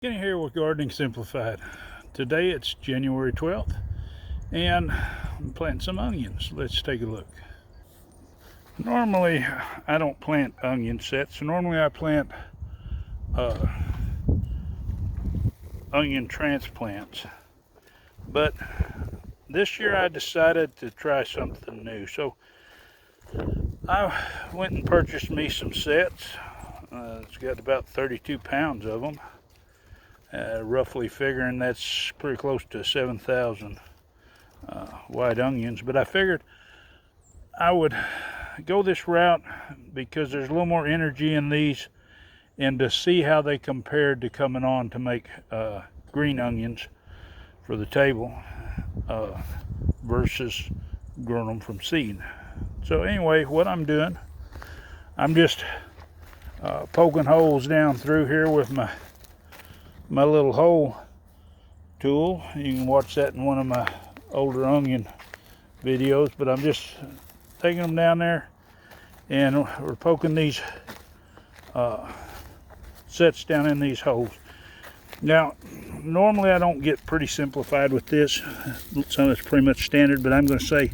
Getting here with Gardening Simplified. Today it's January 12th and I'm planting some onions. Let's take a look. Normally I don't plant onion sets. Normally I plant uh, onion transplants. But this year I decided to try something new. So I went and purchased me some sets. It's got about 32 pounds of them. Roughly figuring that's pretty close to 7,000 white onions. But I figured I would go this route because there's a little more energy in these, and to see how they compared to coming on to make green onions for the table versus growing them from seed. So anyway, what I'm doing, I'm just poking holes down through here with my little hole tool. You can watch that in one of my older onion videos, but I'm just taking them down there and we're poking these sets down in these holes. Now normally I don't get pretty simplified with this. Some is pretty much standard, but I'm going to say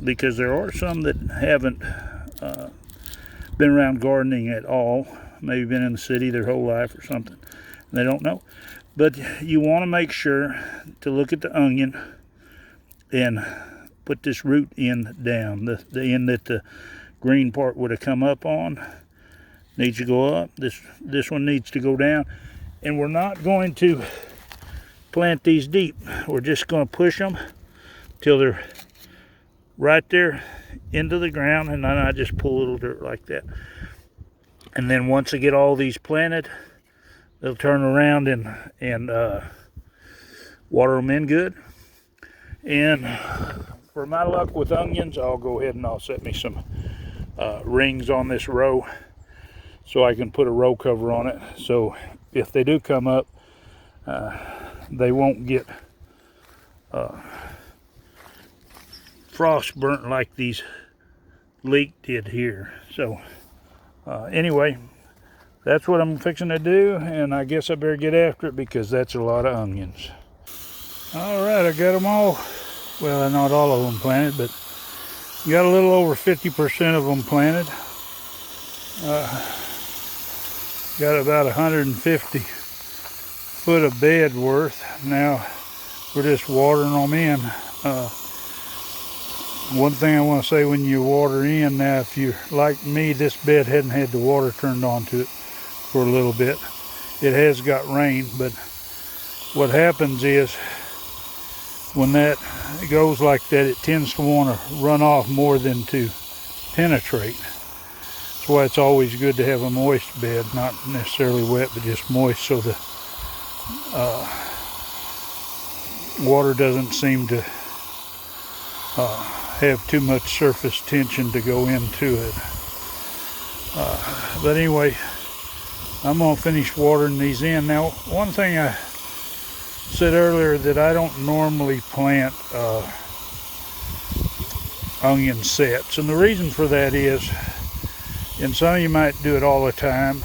because there are some that haven't been around gardening at all, maybe been in the city their whole life or something, they don't know. But you want to make sure to look at the onion and put this root end down. The end that the green part would have come up on needs to go up. This one needs to go down. And we're not going to plant these deep. We're just going to push them till they're right there into the ground, and then I just pull a little dirt like that. And then once I get all these planted, they'll turn around and water them in good. And for my luck with onions, I'll go ahead and I'll set me some rings on this row so I can put a row cover on it. So if they do come up, they won't get frost burnt like these leek did here. So anyway, that's what I'm fixing to do, and I guess I better get after it because that's a lot of onions. All right, I got them all. Well, not all of them planted, but got a little over 50% of them planted. Got about 150 foot of bed worth. Now we're just watering them in. One thing I want to say, when you water in, now if you're like me, this bed hadn't had the water turned on to it for a little bit. It has got rain, but what happens is when that goes like that, it tends to want to run off more than to penetrate. That's why it's always good to have a moist bed, not necessarily wet, but just moist, so the water doesn't seem to have too much surface tension to go into it. But anyway, I'm going to finish watering these in. Now, one thing I said earlier, that I don't normally plant onion sets. And the reason for that is, and some of you might do it all the time,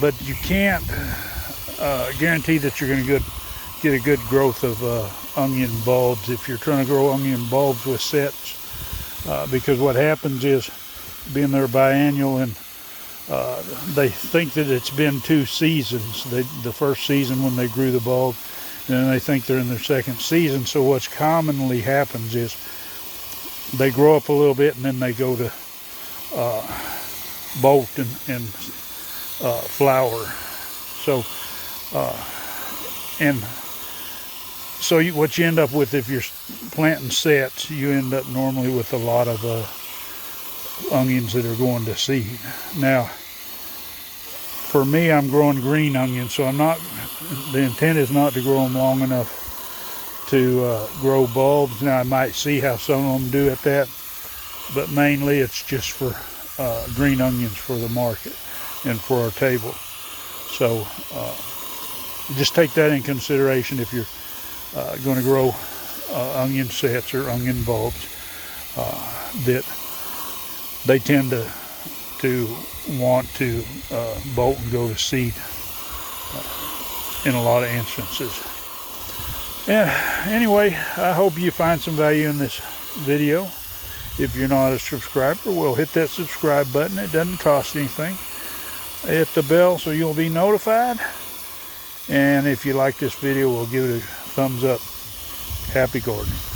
but you can't guarantee that you're going to get a good growth of onion bulbs if you're trying to grow onion bulbs with sets. Because what happens is, being they're biannual, and they think that it's been 2 seasons. The first season when they grew the bulb, and then they think they're in their second season. So what's commonly happens is they grow up a little bit and then they go to bolt and flower. So what you end up with, if you're planting sets, you end up normally with a lot of onions that are going to seed. Now, for me, I'm growing green onions, so the intent is not to grow them long enough to grow bulbs. Now, I might see how some of them do at that, but mainly it's just for green onions for the market and for our table. So just take that in consideration if you're going to grow onion sets or onion bulbs, that they tend to want to bolt and go to seed. in a lot of instances. Yeah, anyway, I hope you find some value in this video. If you're not a subscriber, well, hit that subscribe button. It doesn't cost anything. Hit the bell so you'll be notified. And if you like this video, we'll give it a thumbs up. Happy gardening.